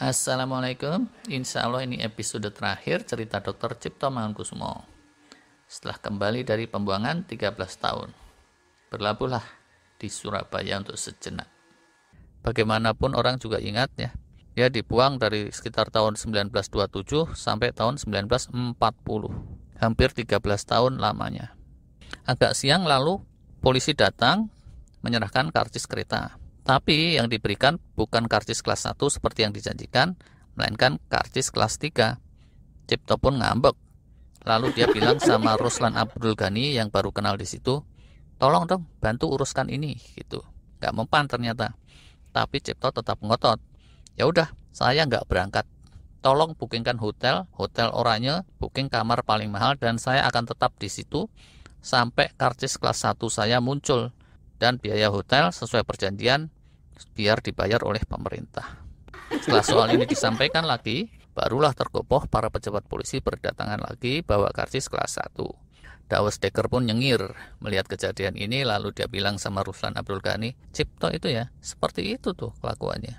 Assalamualaikum, insya Allah ini episode terakhir cerita Dr. Cipto Mangunkusumo. Setelah kembali dari pembuangan 13 tahun, berlabuhlah di Surabaya untuk sejenak. Bagaimanapun orang juga ingat ya, dia dibuang dari sekitar tahun 1927 sampai tahun 1940. Hampir 13 tahun lamanya. Agak siang lalu polisi datang menyerahkan karcis kereta. Tapi yang diberikan bukan karcis kelas 1 seperti yang dijanjikan, melainkan karcis kelas 3. Cipto pun ngambek. Lalu dia bilang sama Ruslan Abdul Ghani yang baru kenal di situ, tolong dong bantu uruskan ini gitu. Gak mempan ternyata. Tapi Cipto tetap ngotot. Ya udah, saya nggak berangkat. Tolong bookingkan hotel Oranye, booking kamar paling mahal dan saya akan tetap di situ sampai karcis kelas 1 saya muncul. Dan biaya hotel sesuai perjanjian biar dibayar oleh pemerintah. Setelah soal ini disampaikan lagi, barulah tergopoh para pejabat polisi berdatangan lagi bawa karcis kelas 1. Dawes Dekker pun nyengir melihat kejadian ini, lalu dia bilang sama Ruslan Abdul Ghani, Cipto itu ya, seperti itu tuh kelakuannya.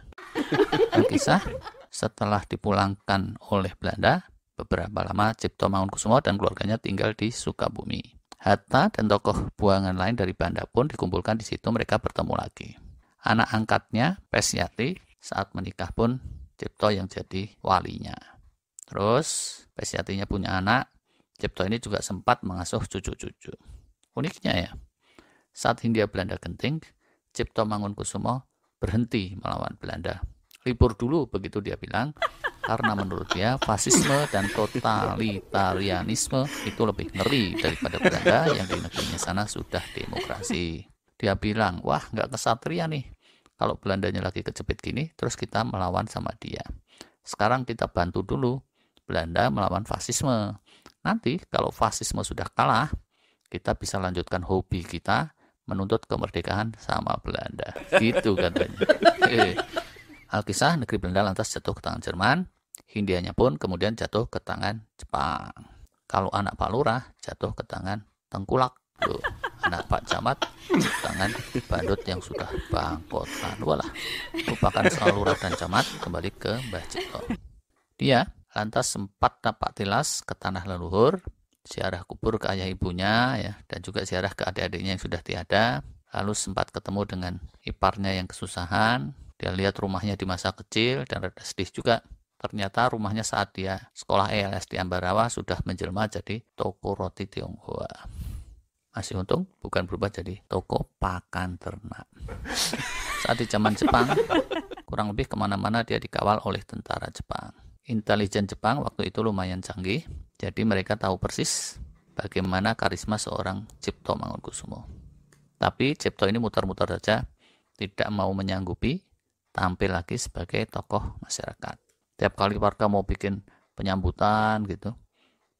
Dan kisah, setelah dipulangkan oleh Belanda, beberapa lama Cipto Mangunkusumo dan keluarganya tinggal di Sukabumi. Hatta dan tokoh buangan lain dari Banda pun dikumpulkan di situ, mereka bertemu lagi. Anak angkatnya, Pesyati, saat menikah pun Cipto yang jadi walinya. Terus Pesyatinya punya anak, Cipto ini juga sempat mengasuh cucu-cucu. Uniknya ya, saat Hindia Belanda genting, Cipto Mangunkusumo berhenti melawan Belanda. Libur dulu, begitu dia bilang, karena menurut dia fasisme dan totalitarianisme itu lebih ngeri daripada Belanda yang di negerinya sana sudah demokrasi. Dia bilang, wah nggak kesatria nih, kalau Belandanya lagi kejepit gini, terus kita melawan sama dia. Sekarang kita bantu dulu Belanda melawan fasisme. Nanti kalau fasisme sudah kalah, kita bisa lanjutkan hobi kita menuntut kemerdekaan sama Belanda. Gitu katanya. Alkisah, negeri Belanda lantas jatuh ke tangan Jerman, Hindianya pun kemudian jatuh ke tangan Jepang. Kalau anak Pak Lurah jatuh ke tangan Tengkulak. Loh, anak Pak Camat ke tangan Bandut yang sudah bangkotan. Walah, lupakan soal Lurah dan Camat, kembali ke Mbah Cipto. Dia lantas sempat tapak tilas ke tanah leluhur, ziarah kubur ke ayah ibunya ya, dan juga ziarah ke adik-adiknya yang sudah tiada. Lalu sempat ketemu dengan iparnya yang kesusahan. Dia lihat rumahnya di masa kecil dan rada sedih juga. Ternyata rumahnya saat dia sekolah ELS di Ambarawa sudah menjelma jadi toko roti Tionghoa. Masih untung bukan berubah jadi toko pakan ternak. Saat di zaman Jepang, kurang lebih kemana-mana dia dikawal oleh tentara Jepang. Intelijen Jepang waktu itu lumayan canggih, jadi mereka tahu persis bagaimana karisma seorang Cipto Mangunkusumo. Tapi Cipto ini muter-muter saja, tidak mau menyanggupi tampil lagi sebagai tokoh masyarakat. Tiap kali warga mau bikin penyambutan gitu,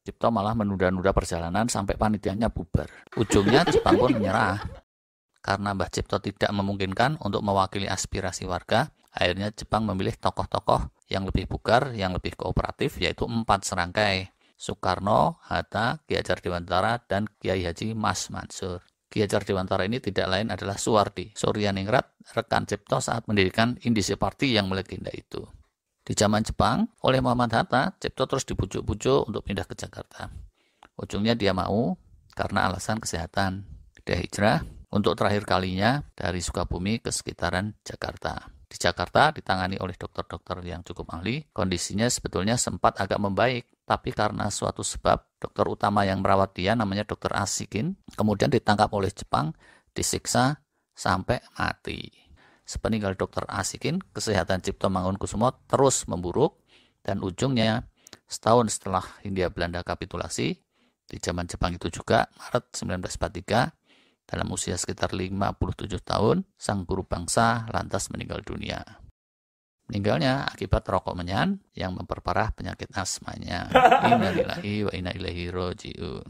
Cipto malah menunda-nunda perjalanan sampai panitianya bubar. Ujungnya Jepang pun menyerah. Karena Mbah Cipto tidak memungkinkan untuk mewakili aspirasi warga, akhirnya Jepang memilih tokoh-tokoh yang lebih bugar, yang lebih kooperatif, yaitu 4 serangkai. Soekarno, Hatta, Ki Hajar Dewantara, dan Kiai Haji Mas Mansur. Ki Hajar Dewantara ini tidak lain adalah Suwardi, Suryaningrat, rekan Cipto saat mendirikan Indische Party yang melegenda itu. Di zaman Jepang, oleh Muhammad Hatta, Cipto terus dibujuk-bujuk untuk pindah ke Jakarta. Ujungnya dia mau karena alasan kesehatan. Dia hijrah untuk terakhir kalinya dari Sukabumi ke sekitaran Jakarta. Di Jakarta ditangani oleh dokter-dokter yang cukup ahli, kondisinya sebetulnya sempat agak membaik. Tapi karena suatu sebab, dokter utama yang merawat dia namanya Dr. Asikin, kemudian ditangkap oleh Jepang, disiksa sampai mati. Sepeninggal Dr. Asikin, kesehatan Cipto Mangunkusumo terus memburuk, dan ujungnya setahun setelah Hindia Belanda kapitulasi, di zaman Jepang itu juga, Maret 1943, dalam usia sekitar 57 tahun, sang guru bangsa lantas meninggal dunia. Meninggalnya akibat rokok menyan yang memperparah penyakit asmanya. Innalillahi wa inna ilaihi raji'un.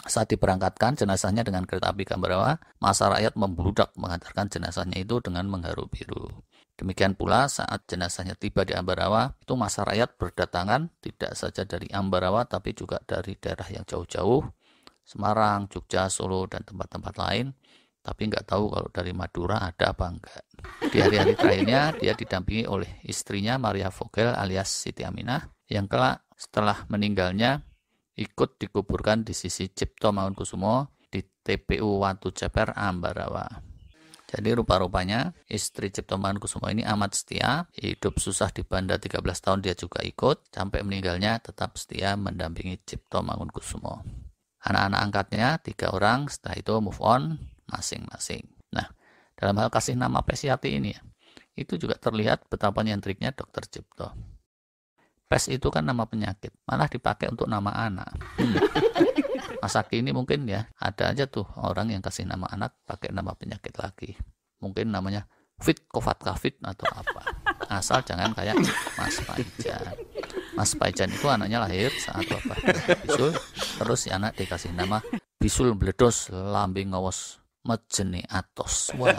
Saat diberangkatkan jenazahnya dengan kereta api ke Ambarawa, massa rakyat membludak mengantarkan jenazahnya itu dengan mengharu biru. Demikian pula saat jenazahnya tiba di Ambarawa, itu massa rakyat berdatangan tidak saja dari Ambarawa tapi juga dari daerah yang jauh-jauh, Semarang, Jogja, Solo, dan tempat-tempat lain. Tapi nggak tahu kalau dari Madura ada apa enggak. Di hari-hari terakhirnya, dia didampingi oleh istrinya Maria Vogel alias Siti Aminah, yang kelak setelah meninggalnya ikut dikuburkan di sisi Cipto Mangunkusumo di TPU Watu Ceper, Ambarawa. Jadi rupa-rupanya istri Cipto Mangunkusumo ini amat setia, hidup susah di Banda 13 tahun dia juga ikut, sampai meninggalnya tetap setia mendampingi Cipto Mangunkusumo. Anak-anak angkatnya 3 orang, setelah itu move on masing-masing. Nah, dalam hal kasih nama Pesiati ini ya, itu juga terlihat betapa nyentriknya Dr. Cipto. Pes itu kan nama penyakit, malah dipakai untuk nama anak. Masa kini mungkin ya, ada aja tuh orang yang kasih nama anak pakai nama penyakit lagi. Mungkin namanya Fit Kovat Kafit atau apa. Asal jangan kayak Mas Paijan. Mas Paijan itu anaknya lahir saat bapak bisul, terus si anak dikasih nama Bisul Bledos Lambe Ngawos Mejene Atos. Wah.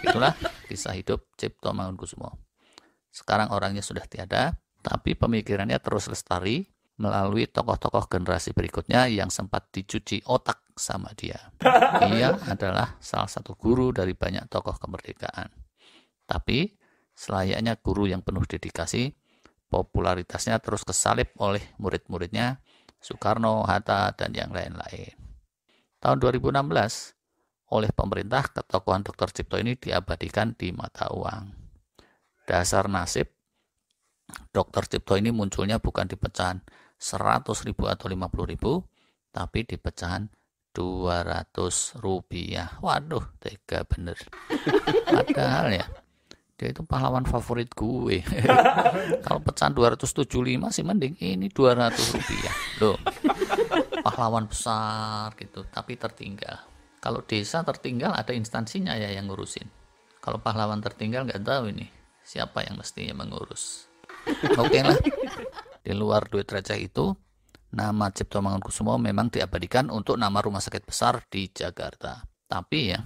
Itulah kisah hidup Cipto Mangunkusumo. Sekarang orangnya sudah tiada, tapi pemikirannya terus lestari melalui tokoh-tokoh generasi berikutnya yang sempat dicuci otak sama dia. Ia adalah salah satu guru dari banyak tokoh kemerdekaan. Tapi selayaknya guru yang penuh dedikasi, popularitasnya terus kesalip oleh murid-muridnya Soekarno, Hatta, dan yang lain-lain. Tahun 2016, oleh pemerintah, ketokohan Dr. Cipto ini diabadikan di mata uang. Dasar nasib, Dr. Cipto ini munculnya bukan di pecahan 100.000 atau 50.000, tapi di pecahan 200 rupiah. Waduh, tega bener. Padahal ya, dia itu pahlawan favorit gue. Kalau pecahan 275 sih mending, ini 200 rupiah. Loh, pahlawan besar gitu, tapi tertinggal. Kalau desa tertinggal ada instansinya ya yang ngurusin. Kalau pahlawan tertinggal nggak tahu ini siapa yang mestinya mengurus. Oke lah, di luar duit receh itu, nama Cipto Mangunkusumo memang diabadikan untuk nama rumah sakit besar di Jakarta. Tapi ya,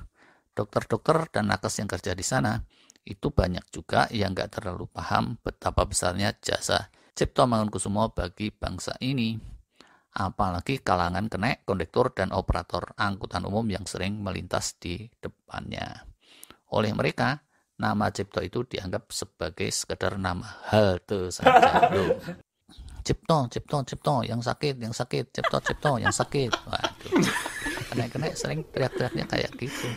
dokter-dokter dan nakes yang kerja di sana, itu banyak juga yang nggak terlalu paham betapa besarnya jasa Cipto Mangunkusumo bagi bangsa ini. Apalagi kalangan kenek, kondektur, dan operator angkutan umum yang sering melintas di depannya. Oleh mereka, nama Cipto itu dianggap sebagai sekedar nama halte saja. Loh. Cipto, yang sakit, Cipto, yang sakit. Waduh, kenek-kenek sering teriak-teriaknya kayak gitu.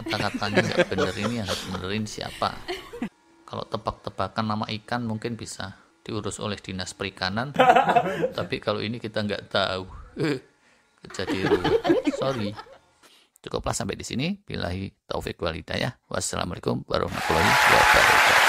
Kata-katanya nggak bener, ini harus benerin siapa. Kalau tebak-tebakan nama ikan mungkin bisa diurus oleh dinas perikanan, tapi kalau ini kita nggak tahu. Jadi ruwet. Sorry. Cukuplah sampai di sini. Billahi taufik wal hidayah. Wassalamualaikum warahmatullahi wabarakatuh.